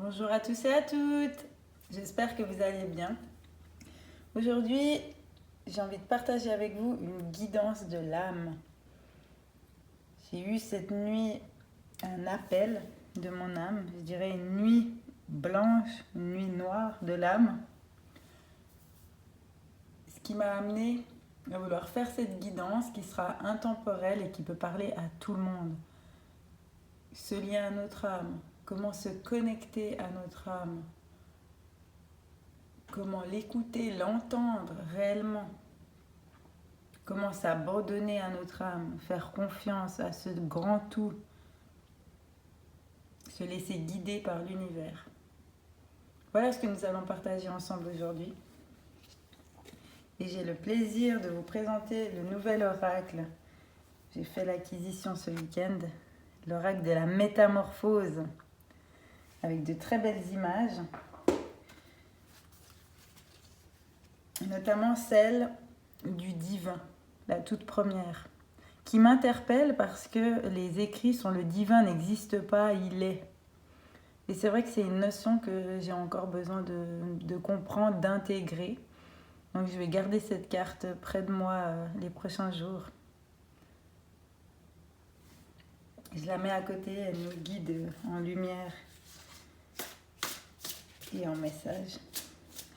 Bonjour à tous et à toutes, j'espère que vous allez bien. Aujourd'hui, j'ai envie de partager avec vous une guidance de l'âme. J'ai eu cette nuit un appel de mon âme, je dirais une nuit blanche, une nuit noire de l'âme, ce qui m'a amené à vouloir faire cette guidance qui sera intemporelle et qui peut parler à tout le monde. Ce lien à notre âme, comment se connecter à notre âme, comment l'écouter, l'entendre réellement, comment s'abandonner à notre âme, faire confiance à ce grand tout, se laisser guider par l'univers. Voilà ce que nous allons partager ensemble aujourd'hui. Et j'ai le plaisir de vous présenter le nouvel oracle. J'ai fait l'acquisition ce week-end, l'oracle de la métamorphose, avec de très belles images, notamment celle du divin, la toute première, qui m'interpelle parce que les écrits sur le divin n'existent pas, il est. Et c'est vrai que c'est une notion que j'ai encore besoin de comprendre, d'intégrer. Donc je vais garder cette carte près de moi les prochains jours. Je la mets à côté, elle nous guide en lumière et en message.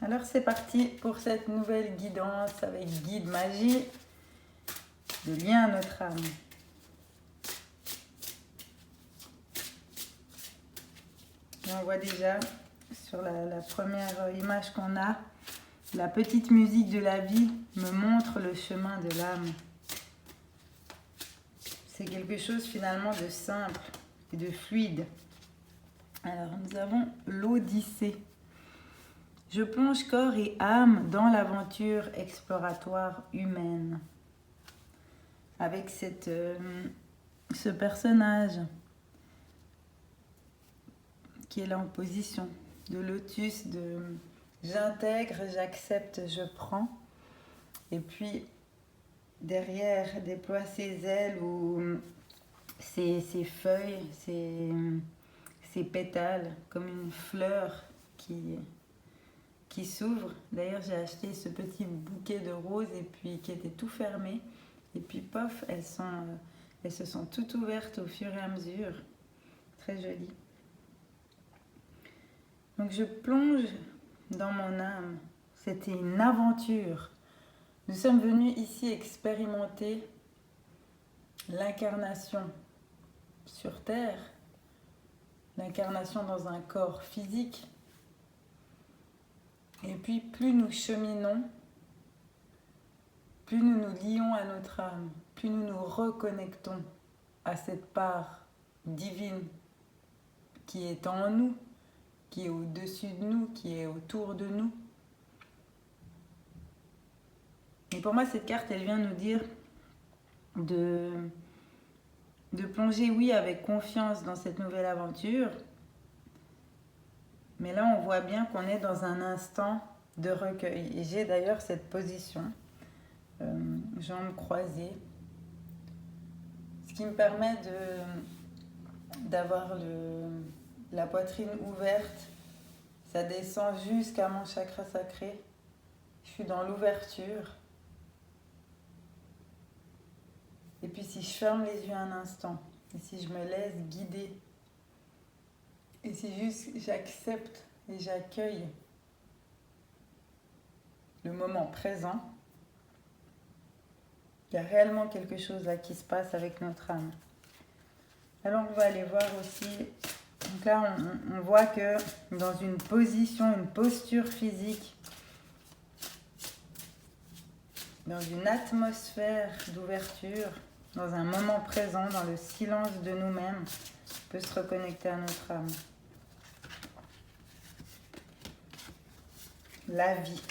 Alors c'est parti pour cette nouvelle guidance avec guide magie, de lien à notre âme. Et on voit déjà sur la première image qu'on a, la petite musique de la vie me montre le chemin de l'âme. C'est quelque chose finalement de simple et de fluide. Alors nous avons l'Odyssée. Je plonge corps et âme dans l'aventure exploratoire humaine. Avec ce personnage qui est là en position de lotus, de j'intègre, j'accepte, je prends. Et puis derrière déploie ses ailes ou ses feuilles, ses pétales, comme une fleur qui s'ouvre. D'ailleurs, j'ai acheté ce petit bouquet de roses et puis qui était tout fermé. Et puis, pof, elles se sont toutes ouvertes au fur et à mesure. Très joli. Donc, je plonge dans mon âme. C'était une aventure. Nous sommes venus ici expérimenter l'incarnation sur Terre, l'incarnation dans un corps physique. Et puis, plus nous cheminons, plus nous nous lions à notre âme, plus nous nous reconnectons à cette part divine qui est en nous, qui est au-dessus de nous, qui est autour de nous. Et pour moi, cette carte, elle vient nous dire de plonger, oui, avec confiance dans cette nouvelle aventure. Mais là, on voit bien qu'on est dans un instant de recueil. Et j'ai d'ailleurs cette position, jambes croisées, ce qui me permet d'avoir la poitrine ouverte. Ça descend jusqu'à mon chakra sacré. Je suis dans l'ouverture. Et puis si je ferme les yeux un instant, et si je me laisse guider, et si juste j'accepte et j'accueille le moment présent, il y a réellement quelque chose là qui se passe avec notre âme. Alors on va aller voir aussi, donc là on voit que dans une position, une posture physique, dans une atmosphère d'ouverture, dans un moment présent, dans le silence de nous-mêmes, on peut se reconnecter à notre âme. La vie.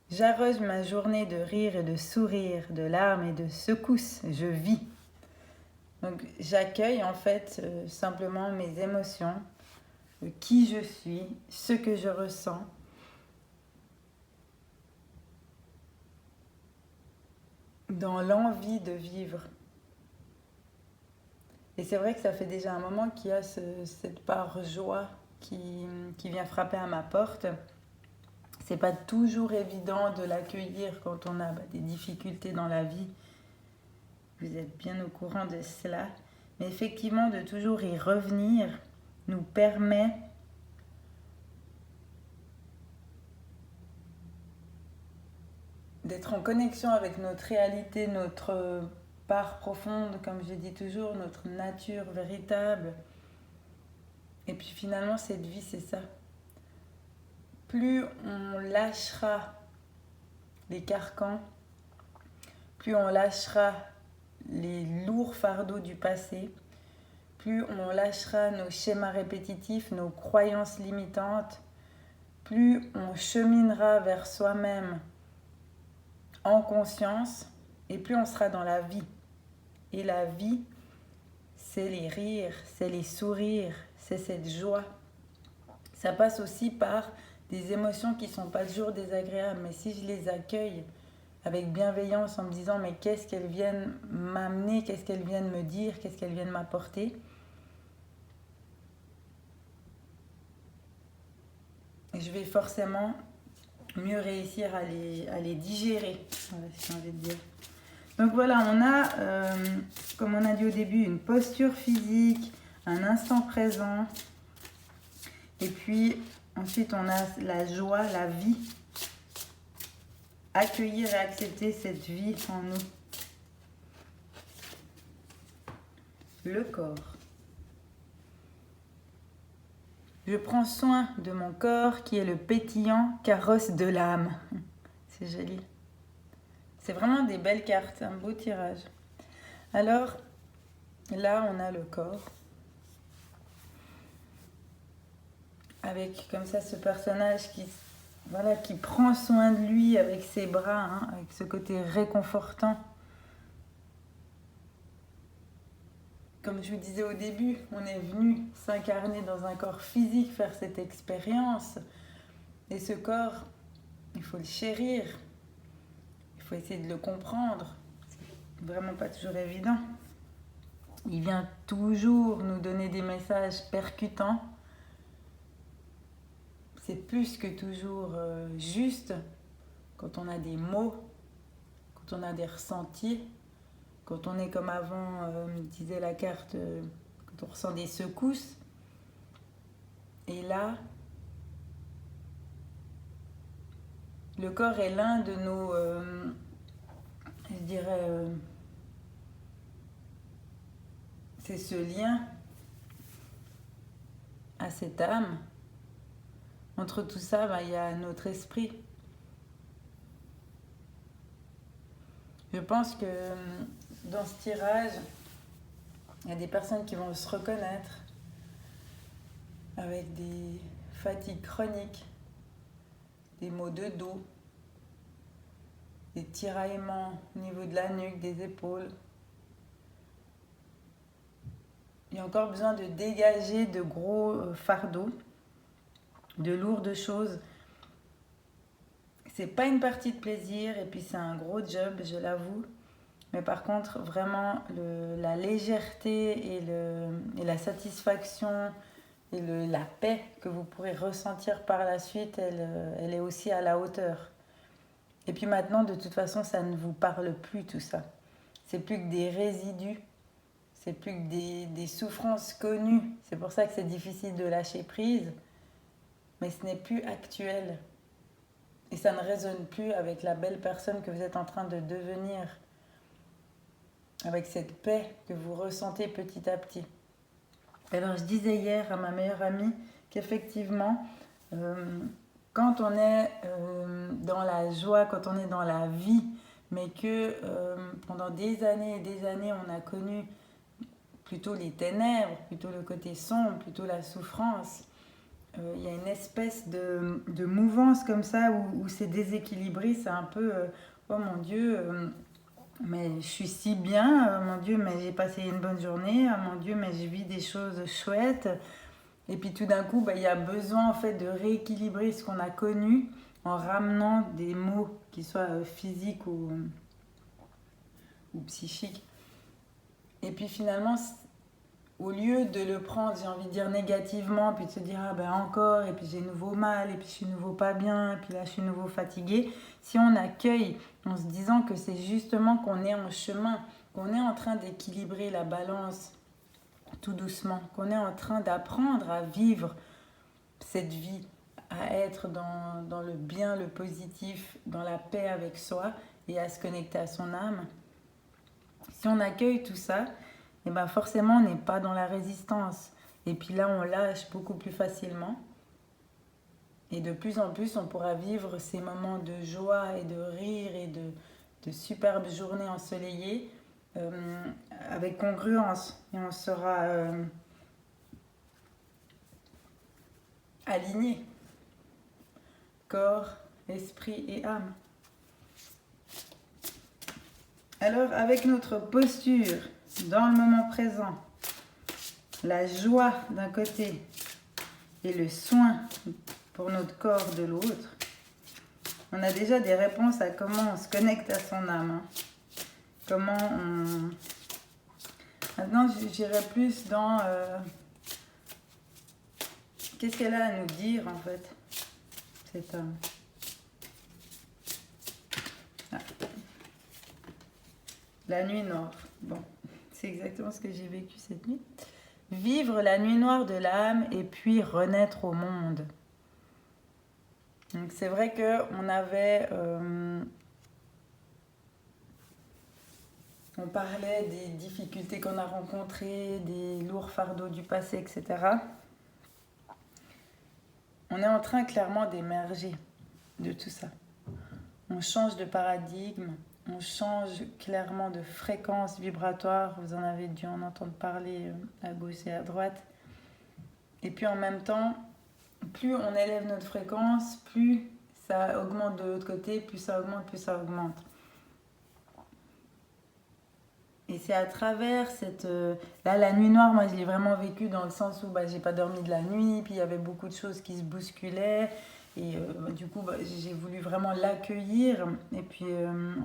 J'arrose ma journée de rire et de sourire, de larmes et de secousses. Je vis. Donc j'accueille en fait simplement mes émotions, qui je suis, ce que je ressens. Dans l'envie de vivre. Et c'est vrai que ça fait déjà un moment qu'il y a cette part joie qui vient frapper à ma porte. C'est pas toujours évident de l'accueillir quand on a des difficultés dans la vie. Vous êtes bien au courant de cela. Mais effectivement, de toujours y revenir nous permet d'être en connexion avec notre réalité, notre part profonde, comme je dis toujours, notre nature véritable. Et puis finalement, cette vie, c'est ça. Plus on lâchera les carcans, plus on lâchera les lourds fardeaux du passé, plus on lâchera nos schémas répétitifs, nos croyances limitantes, plus on cheminera vers soi-même en conscience, et plus on sera dans la vie. Et la vie, c'est les rires, c'est les sourires, c'est cette joie. Ça passe aussi par des émotions qui ne sont pas toujours désagréables, mais si je les accueille avec bienveillance en me disant mais qu'est-ce qu'elles viennent m'amener, qu'est-ce qu'elles viennent me dire, qu'est-ce qu'elles viennent m'apporter, je vais forcément mieux réussir à les digérer, voilà, si j'ai envie de dire. Donc voilà, on a, comme on a dit au début, une posture physique, un instant présent, et puis ensuite on a la joie, la vie. Accueillir et accepter cette vie en nous. Le corps. Je prends soin de mon corps qui est le pétillant carrosse de l'âme. C'est joli. C'est vraiment des belles cartes, un beau tirage. Alors, là, on a le corps. Avec comme ça ce personnage qui prend soin de lui avec ses bras, avec ce côté réconfortant. Comme je vous disais au début, on est venu s'incarner dans un corps physique, faire cette expérience. Et ce corps, il faut le chérir. Il faut essayer de le comprendre. C'est vraiment pas toujours évident. Il vient toujours nous donner des messages percutants. C'est plus que toujours juste quand on a des mots, quand on a des ressentis, quand on est comme avant, disait la carte, quand on ressent des secousses. Et là, le corps est l'un de nos, je dirais, c'est ce lien à cette âme. Entre tout ça, il y a notre esprit. Je pense que dans ce tirage, il y a des personnes qui vont se reconnaître avec des fatigues chroniques, des maux de dos, des tiraillements au niveau de la nuque, des épaules. Il y a encore besoin de dégager de gros fardeaux, de lourdes choses. C'est pas une partie de plaisir et puis c'est un gros job, je l'avoue. Mais par contre, vraiment, la légèreté et la satisfaction et la paix que vous pourrez ressentir par la suite, elle est aussi à la hauteur. Et puis maintenant, de toute façon, ça ne vous parle plus tout ça. C'est plus que des résidus, c'est plus que des souffrances connues. C'est pour ça que c'est difficile de lâcher prise. Mais ce n'est plus actuel. Et ça ne résonne plus avec la belle personne que vous êtes en train de devenir. Avec cette paix que vous ressentez petit à petit. Alors je disais hier à ma meilleure amie qu'effectivement, quand on est dans la joie, quand on est dans la vie, mais que pendant des années et des années, on a connu plutôt les ténèbres, plutôt le côté sombre, plutôt la souffrance, il y a une espèce de mouvance comme ça où c'est déséquilibré, c'est un peu oh mon Dieu, mais je suis si bien, mon Dieu, mais j'ai passé une bonne journée, oh mon Dieu, mais je vis des choses chouettes. Et puis tout d'un coup, il y a besoin en fait de rééquilibrer ce qu'on a connu en ramenant des mots qui soient physiques ou psychiques. Et puis finalement, au lieu de le prendre, j'ai envie de dire négativement, puis de se dire ah ben encore, et puis j'ai nouveau mal, et puis je suis nouveau pas bien, et puis là je suis nouveau fatiguée. Si on accueille en se disant que c'est justement qu'on est en chemin, qu'on est en train d'équilibrer la balance tout doucement, qu'on est en train d'apprendre à vivre cette vie, à être dans le bien, le positif, dans la paix avec soi et à se connecter à son âme. Si on accueille tout ça, et ben forcément on n'est pas dans la résistance. Et puis là on lâche beaucoup plus facilement. Et de plus en plus on pourra vivre ces moments de joie et de rire et de superbes journées ensoleillées avec congruence. Et on sera aligné. Corps, esprit et âme. Alors avec notre posture dans le moment présent, la joie d'un côté et le soin pour notre corps de l'autre, on a déjà des réponses à comment on se connecte à son âme. Hein. Comment on... Maintenant, j'irai plus dans... qu'est-ce qu'elle a à nous dire, en fait, cette âme. Ah. La nuit noire. Bon, c'est exactement ce que j'ai vécu cette nuit. Vivre la nuit noire de l'âme et puis renaître au monde. Donc c'est vrai qu'on avait... on parlait des difficultés qu'on a rencontrées, des lourds fardeaux du passé, etc. On est en train clairement d'émerger de tout ça. On change de paradigme, on change clairement de fréquence vibratoire. Vous en avez dû en entendre parler à gauche et à droite. Et puis en même temps, plus on élève notre fréquence, plus ça augmente de l'autre côté, plus ça augmente, plus ça augmente. Et c'est à travers cette... là, la nuit noire, moi, je l'ai vraiment vécue dans le sens où j'ai pas dormi de la nuit, puis il y avait beaucoup de choses qui se bousculaient. Et du coup, j'ai voulu vraiment l'accueillir et puis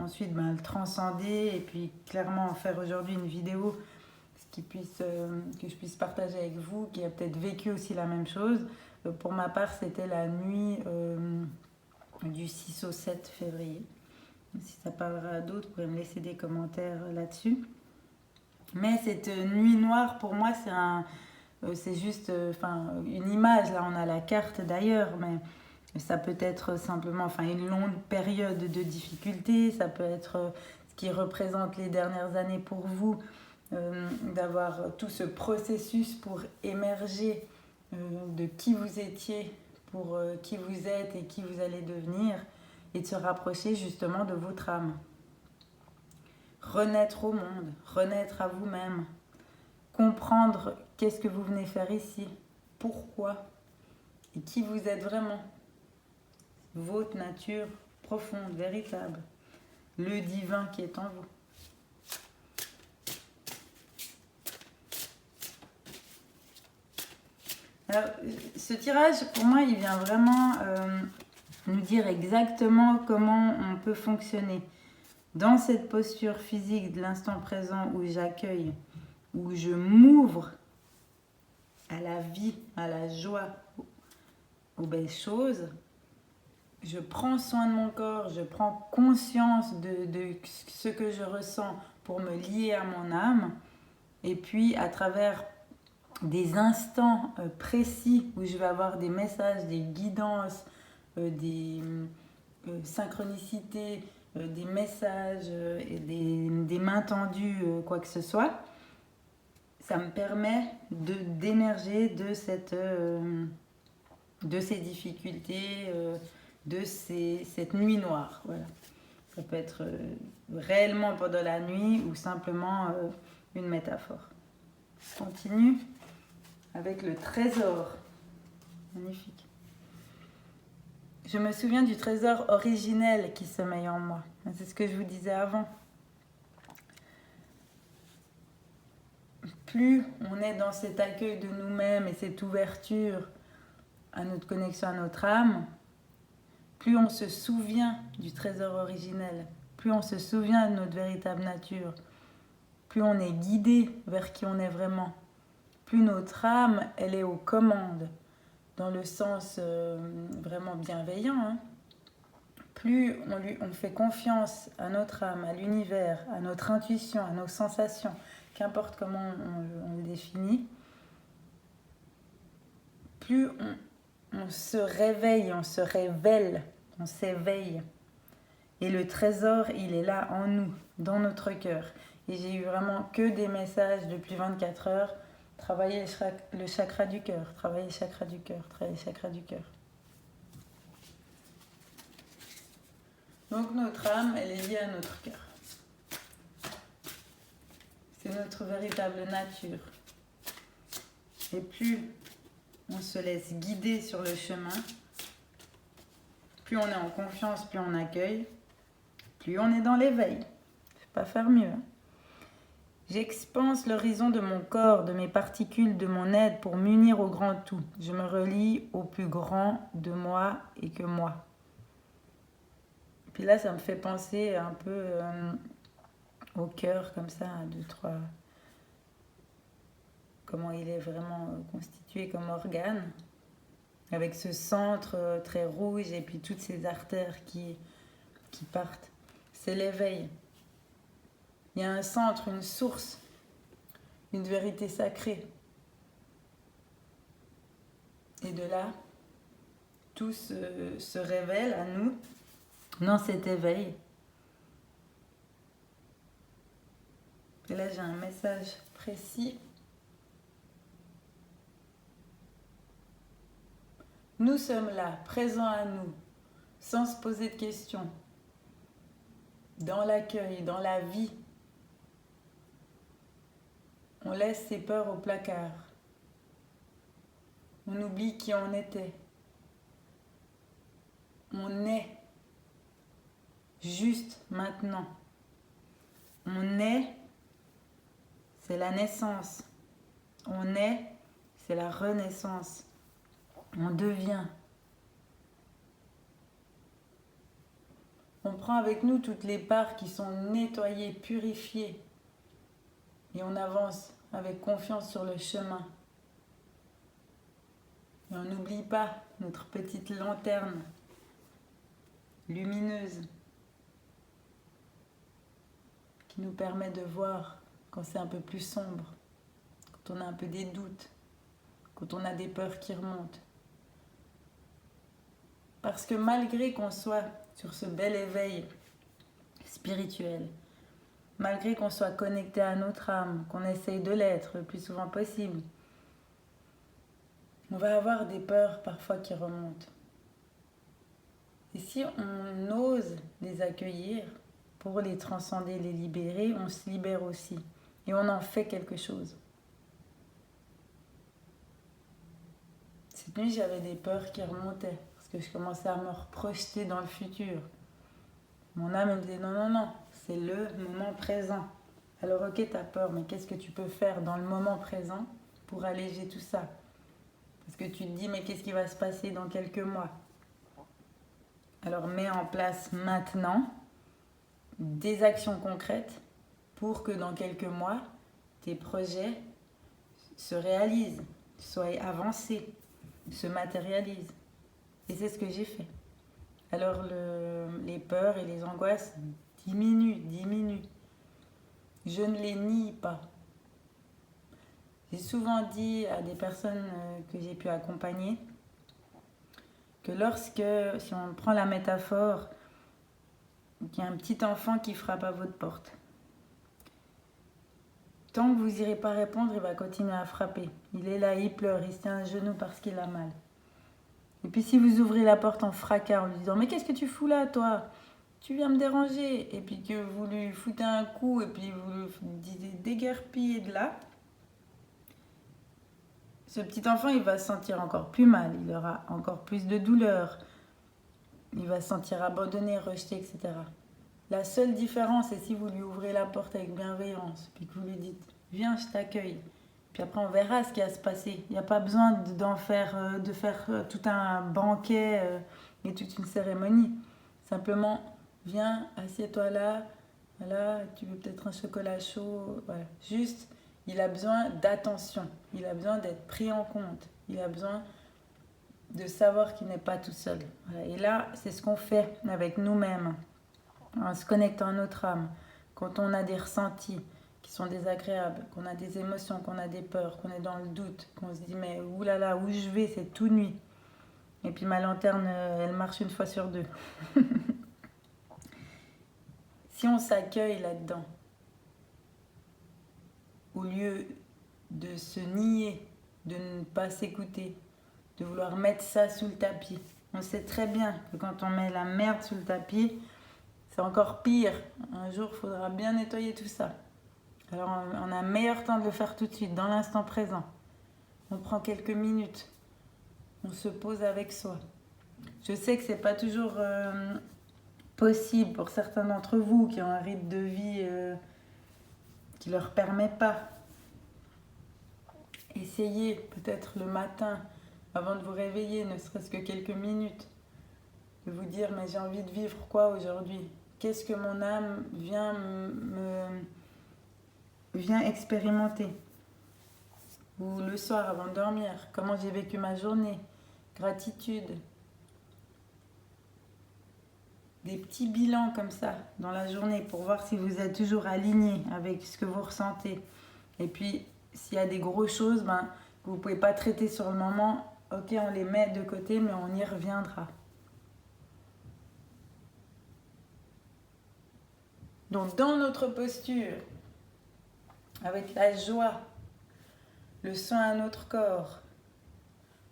ensuite le transcender et puis clairement en faire aujourd'hui une vidéo que je puisse partager avec vous, qui a peut-être vécu aussi la même chose. Pour ma part, c'était la nuit du 6 au 7 février. Si ça parlera à d'autres, vous pouvez me laisser des commentaires là-dessus. Mais cette nuit noire, pour moi, c'est juste une image. Là, on a la carte d'ailleurs, mais ça peut être simplement une longue période de difficulté. Ça peut être ce qui représente les dernières années pour vous, d'avoir tout ce processus pour émerger de qui vous étiez, pour qui vous êtes et qui vous allez devenir, et de se rapprocher justement de votre âme. Renaître au monde, renaître à vous-même, comprendre qu'est-ce que vous venez faire ici, pourquoi, et qui vous êtes vraiment. Votre nature profonde, véritable, le divin qui est en vous. Alors, ce tirage, pour moi, il vient vraiment nous dire exactement comment on peut fonctionner dans cette posture physique de l'instant présent où j'accueille, où je m'ouvre à la vie, à la joie, aux belles choses. Je prends soin de mon corps, je prends conscience de ce que je ressens pour me lier à mon âme. Et puis, à travers des instants précis où je vais avoir des messages, des guidances, des synchronicités, des messages et des mains tendues, quoi que ce soit, ça me permet d'émerger de ces difficultés, de cette nuit noire. Voilà. Ça peut être réellement pendant la nuit ou simplement une métaphore. Je continue avec le trésor. Magnifique. Je me souviens du trésor originel qui sommeille en moi. C'est ce que je vous disais avant. Plus on est dans cet accueil de nous-mêmes et cette ouverture à notre connexion à notre âme, plus on se souvient du trésor originel, plus on se souvient de notre véritable nature, plus on est guidé vers qui on est vraiment. plus notre âme, elle est aux commandes, dans le sens vraiment bienveillant, hein. Plus on fait confiance à notre âme, à l'univers, à notre intuition, à nos sensations, qu'importe comment on le définit, plus on se réveille, on se révèle, on s'éveille. Et le trésor, il est là en nous, dans notre cœur. Et j'ai eu vraiment que des messages depuis 24 heures. Travailler le chakra du cœur, travailler le chakra du cœur, travailler le chakra du cœur. Donc notre âme, elle est liée à notre cœur. C'est notre véritable nature. Et plus on se laisse guider sur le chemin, plus on est en confiance, plus on accueille, plus on est dans l'éveil. Je ne peux pas faire mieux. J'expanse l'horizon de mon corps, de mes particules, de mon être pour m'unir au grand tout. Je me relie au plus grand de moi et que moi. Puis là, ça me fait penser un peu au cœur, comme ça, deux, trois. Comment il est vraiment constitué comme organe, avec ce centre très rouge et puis toutes ces artères qui partent. C'est l'éveil. Il y a un centre, une source, une vérité sacrée. Et de là, tout se révèle à nous dans cet éveil. Et là, j'ai un message précis. Nous sommes là, présents à nous, sans se poser de questions, dans l'accueil, dans la vie. On laisse ses peurs au placard. On oublie qui on était. On est juste maintenant. On est, c'est la naissance. On est, c'est la renaissance. On devient. On prend avec nous toutes les parts qui sont nettoyées, purifiées. Et on avance avec confiance sur le chemin. Et on n'oublie pas notre petite lanterne lumineuse qui nous permet de voir quand c'est un peu plus sombre, quand on a un peu des doutes, quand on a des peurs qui remontent. Parce que malgré qu'on soit sur ce bel éveil spirituel, malgré qu'on soit connecté à notre âme, qu'on essaye de l'être le plus souvent possible, on va avoir des peurs parfois qui remontent. Et si on ose les accueillir pour les transcender, les libérer, on se libère aussi. Et on en fait quelque chose. Cette nuit, j'avais des peurs qui remontaient. Parce que je commençais à me reprojeter dans le futur. Mon âme me disait non, c'est le moment présent. Alors ok, t'as peur, mais qu'est-ce que tu peux faire dans le moment présent pour alléger tout ça? Parce que tu te dis, mais qu'est-ce qui va se passer dans quelques mois? Alors mets en place maintenant des actions concrètes pour que dans quelques mois, tes projets se réalisent, soient avancés, se matérialisent. Et c'est ce que j'ai fait. Alors les peurs et les angoisses diminuent. Je ne les nie pas. J'ai souvent dit à des personnes que j'ai pu accompagner que si on prend la métaphore, qu'il y a un petit enfant qui frappe à votre porte. Tant que vous n'irez pas répondre, il va continuer à frapper. Il est là, il pleure, il se tient à genoux parce qu'il a mal. Et puis si vous ouvrez la porte en fracas en lui disant « Mais qu'est-ce que tu fous là, toi ? Tu viens me déranger !» Et puis que vous lui foutez un coup et puis vous lui dites « Déguerpillez de là !» Ce petit enfant, il va se sentir encore plus mal. Il aura encore plus de douleur. Il va se sentir abandonné, rejeté, etc. La seule différence, c'est si vous lui ouvrez la porte avec bienveillance, puis que vous lui dites « Viens, je t'accueille ». Puis après, on verra ce qui va se passer. Il n'y a pas besoin de faire tout un banquet et toute une cérémonie. Simplement, viens, assieds-toi là. Voilà, tu veux peut-être un chocolat chaud. Voilà. Juste, il a besoin d'attention, il a besoin d'être pris en compte, il a besoin de savoir qu'il n'est pas tout seul. Voilà. Et là, c'est ce qu'on fait avec nous-mêmes, en se connectant à notre âme. Quand on a des ressentis qui sont désagréables, qu'on a des émotions, qu'on a des peurs, qu'on est dans le doute, qu'on se dit mais oulala, où je vais, c'est tout nuit. Et puis ma lanterne, elle marche une fois sur deux. Si on s'accueille là-dedans, au lieu de se nier, de ne pas s'écouter, de vouloir mettre ça sous le tapis. On sait très bien que quand on met la merde sous le tapis, c'est encore pire. Un jour, il faudra bien nettoyer tout ça. Alors, on a un meilleur temps de le faire tout de suite, dans l'instant présent. On prend quelques minutes. On se pose avec soi. Je sais que ce n'est pas toujours possible pour certains d'entre vous qui ont un rythme de vie qui ne leur permet pas. Essayez peut-être le matin, avant de vous réveiller, ne serait-ce que quelques minutes, de vous dire mais j'ai envie de vivre quoi aujourd'hui? Qu'est-ce que mon âme vient expérimenter? Ou le soir avant de dormir, comment j'ai vécu ma journée? Gratitude. Des petits bilans comme ça dans la journée pour voir si vous êtes toujours aligné avec ce que vous ressentez. Et puis, s'il y a des grosses choses que vous ne pouvez pas traiter sur le moment, ok, on les met de côté, mais on y reviendra. Donc, dans notre posture, avec la joie, le soin à notre corps,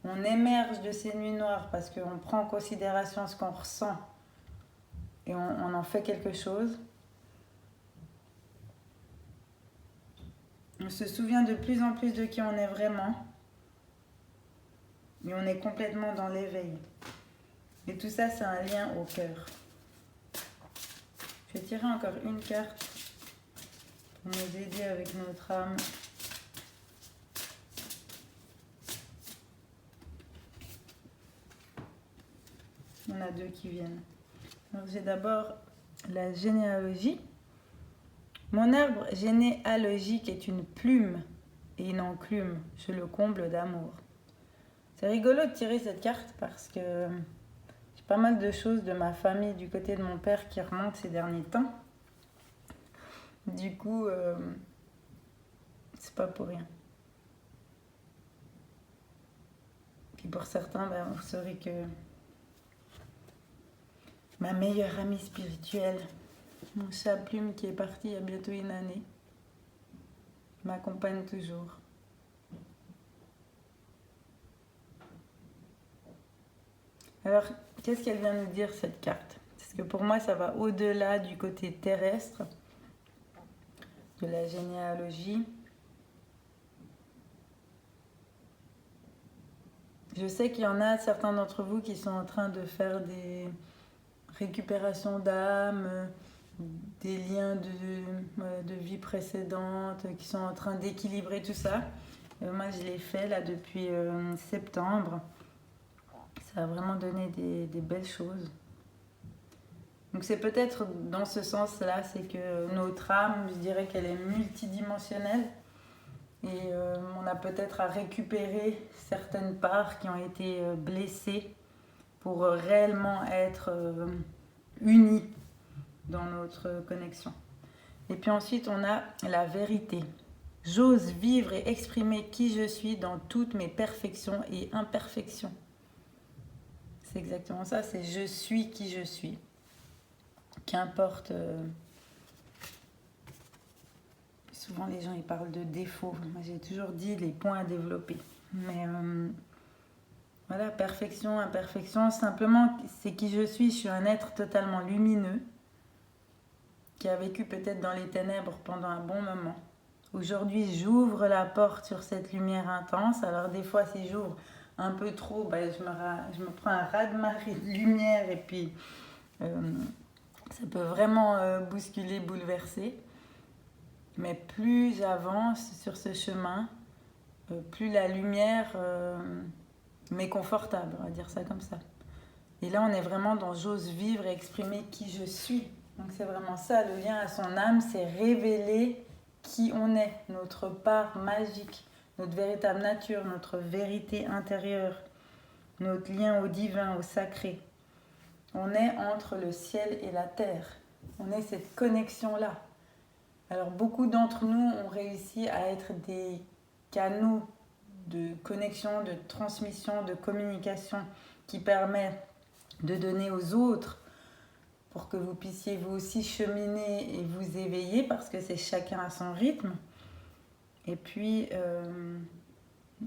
on émerge de ces nuits noires parce qu'on prend en considération ce qu'on ressent et on en fait quelque chose. On se souvient de plus en plus de qui on est vraiment. Et on est complètement dans l'éveil. Et tout ça, c'est un lien au cœur. Je vais tirer encore une carte pour nous aider avec notre âme. On a deux qui viennent. Alors, j'ai d'abord la généalogie. Mon arbre généalogique est une plume et une enclume. Je le comble d'amour. C'est rigolo de tirer cette carte parce que j'ai pas mal de choses de ma famille du côté de mon père qui remontent ces derniers temps. Du coup, c'est pas pour rien. Puis pour certains, vous saurez que ma meilleure amie spirituelle, mon chat Plume qui est parti il y a bientôt une année, m'accompagne toujours. Alors, qu'est-ce qu'elle vient nous dire cette carte? Parce que pour moi, ça va au-delà du côté terrestre de la généalogie. Je sais qu'il y en a certains d'entre vous qui sont en train de faire des récupérations d'âme, des liens de vie précédente, qui sont en train d'équilibrer tout ça. Moi, je l'ai fait là depuis septembre. Ça a vraiment donné des belles choses. Donc c'est peut-être dans ce sens-là, c'est que notre âme, je dirais qu'elle est multidimensionnelle. Et on a peut-être à récupérer certaines parts qui ont été blessées pour réellement être unis dans notre connexion. Et puis ensuite, on a la vérité. J'ose vivre et exprimer qui je suis dans toutes mes perfections et imperfections. C'est exactement ça, c'est je suis qui je suis. Qu'importe. Souvent les gens ils parlent de défauts. Moi j'ai toujours dit les points à développer. Mais voilà, perfection, imperfection, simplement c'est qui je suis. Je suis un être totalement lumineux qui a vécu peut-être dans les ténèbres pendant un bon moment. Aujourd'hui j'ouvre la porte sur cette lumière intense. Alors des fois si j'ouvre un peu trop, je me prends un raz-de-marée de lumière et puis ça peut vraiment bousculer, bouleverser. Mais plus j'avance sur ce chemin, plus la lumière m'est confortable, on va dire ça comme ça. Et là, on est vraiment dans j'ose vivre et exprimer qui je suis. Donc c'est vraiment ça, le lien à son âme, c'est révéler qui on est, notre part magique, notre véritable nature, notre vérité intérieure, notre lien au divin, au sacré. On est entre le ciel et la terre. On est cette connexion-là. Alors beaucoup d'entre nous ont réussi à être des canaux de connexion, de transmission, de communication qui permet de donner aux autres pour que vous puissiez vous aussi cheminer et vous éveiller parce que c'est chacun à son rythme. Et puis,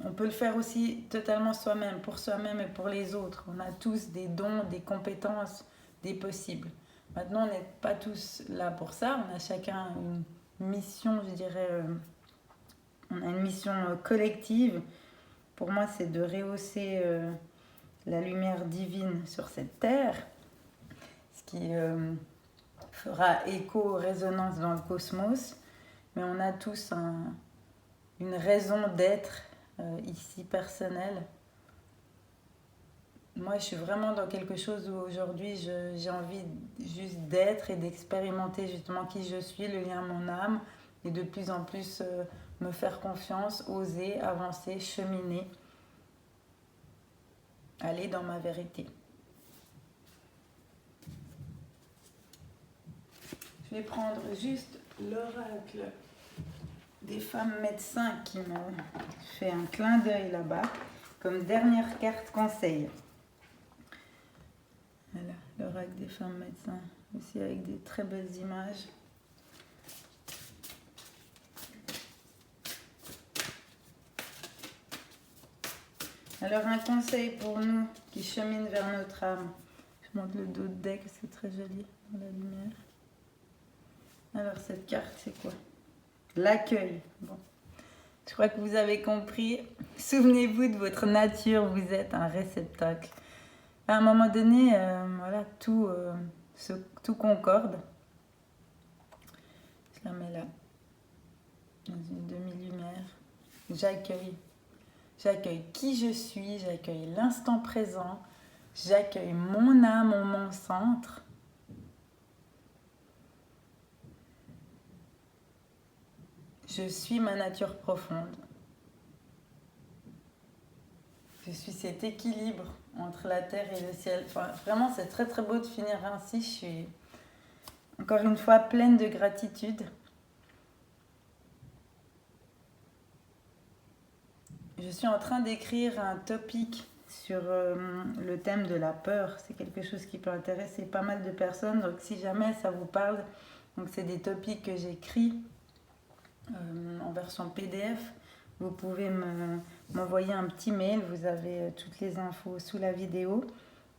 on peut le faire aussi totalement soi-même, pour soi-même et pour les autres. On a tous des dons, des compétences, des possibles. Maintenant, on n'est pas tous là pour ça. On a chacun une mission, je dirais, on a une mission collective. Pour moi, c'est de rehausser la lumière divine sur cette terre, ce qui fera écho, résonance dans le cosmos. Mais on a tous une raison d'être ici personnelle. Moi, je suis vraiment dans quelque chose où aujourd'hui, j'ai envie juste d'être et d'expérimenter justement qui je suis, le lien à mon âme, et de plus en plus me faire confiance, oser, avancer, cheminer, aller dans ma vérité. Je vais prendre juste l'oracle des femmes médecins qui m'ont fait un clin d'œil là-bas, comme dernière carte conseil. Voilà, l'oracle des femmes médecins, aussi avec des très belles images. Alors un conseil pour nous qui cheminent vers notre âme. Je montre le dos de deck, c'est très joli dans la lumière. Alors cette carte, c'est quoi? L'accueil. Bon. Je crois que vous avez compris. Souvenez-vous de votre nature, vous êtes un réceptacle. À un moment donné, voilà, tout concorde. Je la mets là, dans une demi-lumière. J'accueille. J'accueille qui je suis, j'accueille l'instant présent, j'accueille mon âme, mon centre. Je suis ma nature profonde. Je suis cet équilibre entre la terre et le ciel. Enfin, vraiment, c'est très très beau de finir ainsi. Je suis encore une fois pleine de gratitude. Je suis en train d'écrire un topic sur le thème de la peur. C'est quelque chose qui peut intéresser pas mal de personnes. Donc si jamais ça vous parle, donc c'est des topics que j'écris en version PDF. Vous pouvez m'envoyer un petit mail. Vous avez toutes les infos sous la vidéo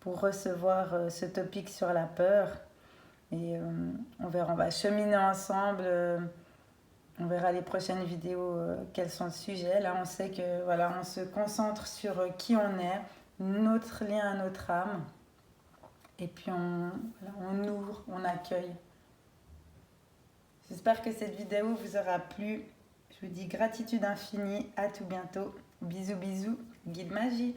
pour recevoir ce topic sur la peur. Et on verra, on va cheminer ensemble. On verra les prochaines vidéos, quels sont le sujet. Là, on sait que voilà, on se concentre sur qui on est, notre lien à notre âme. Et puis on ouvre, on accueille. J'espère que cette vidéo vous aura plu. Je vous dis gratitude infinie. À tout bientôt. Bisous, bisous. Guide Magie.